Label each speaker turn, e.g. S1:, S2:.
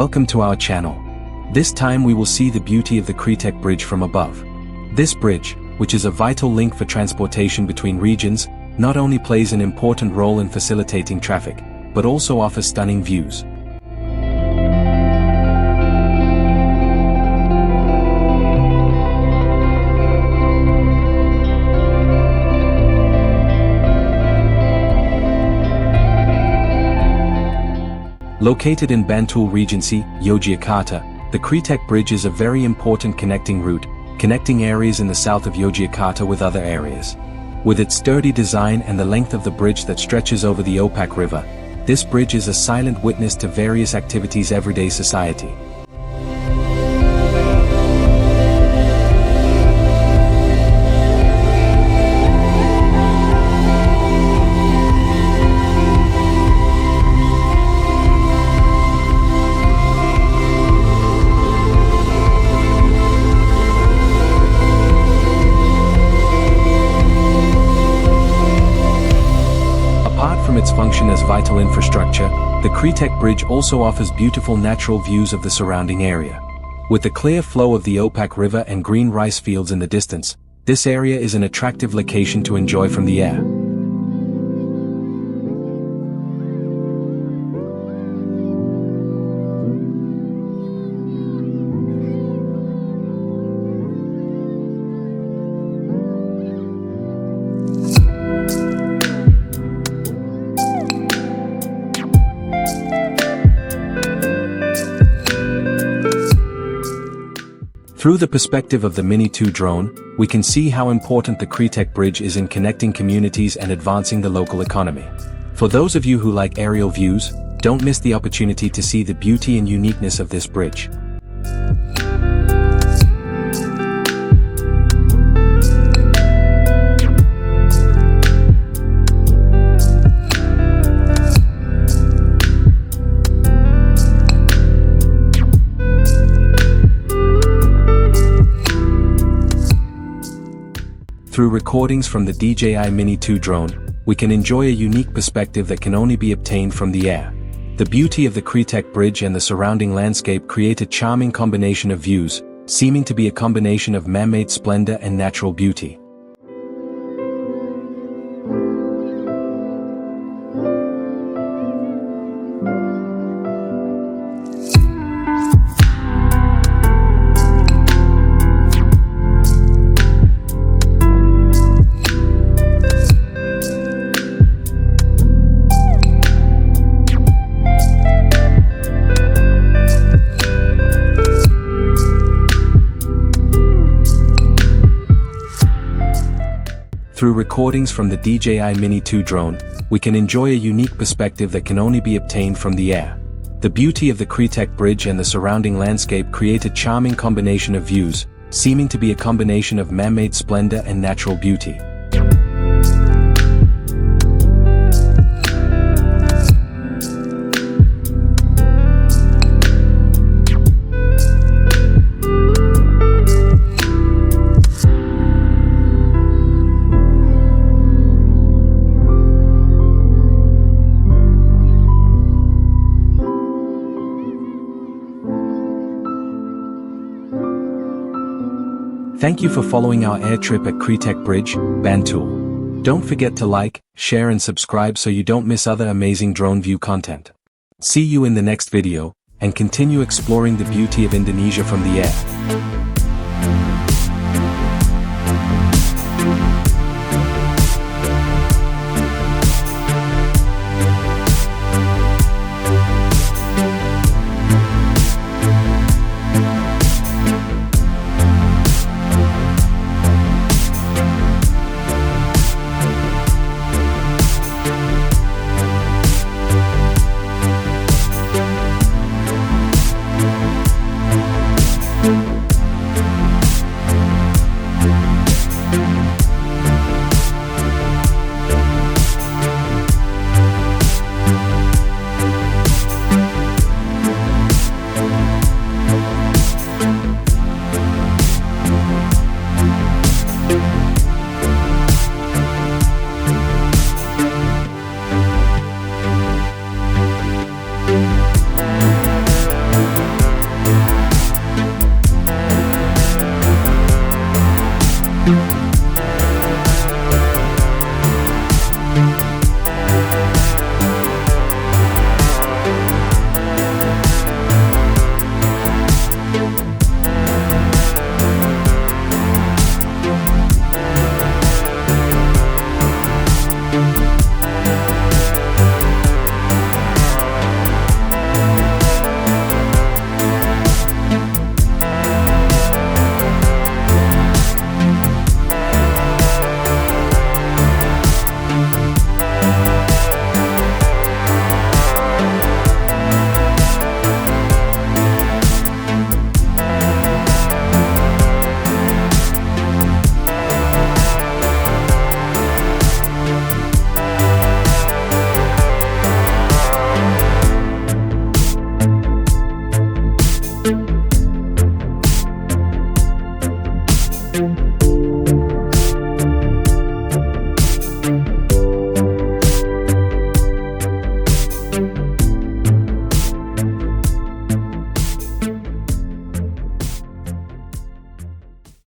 S1: welcome to our channel. This time we will see the beauty of the Kretek Bridge from above. This bridge, which is a vital link for transportation between regions, not only plays an important role in facilitating traffic, but also offers stunning views. Located in Bantul Regency, Yogyakarta, the Kretek Bridge is a very important connecting route, connecting areas in the south of Yogyakarta with other areas. With its sturdy design and the length of the bridge that stretches over the Opak River, this bridge is a silent witness to various activities everyday society. From its function as vital infrastructure, the Kretek Bridge also offers beautiful natural views of the surrounding area. With the clear flow of the Opak River and green rice fields in the distance, this area is an attractive location to enjoy from the air. Through the perspective of the Mini 2 drone, we can see how important the Kretek Bridge is in connecting communities and advancing the local economy. For those of you who like aerial views, don't miss the opportunity to see the beauty and uniqueness of this bridge. Through recordings from the DJI Mini 2 drone, we can enjoy a unique perspective that can only be obtained from the air. The beauty of the Kretek Bridge and the surrounding landscape create a charming combination of views, seeming to be a combination of man-made splendor and natural beauty. Through recordings from the DJI Mini 2 drone, we can enjoy a unique perspective that can only be obtained from the air. The beauty of the Kretek Bridge and the surrounding landscape create a charming combination of views, seeming to be a combination of man-made splendor and natural beauty. Thank you for following our air trip at Kretek Bridge, Bantul. Don't forget to like, share and subscribe so you don't miss other amazing drone view content. See you in the next video, and continue exploring the beauty of Indonesia from the air.
S2: Podcast.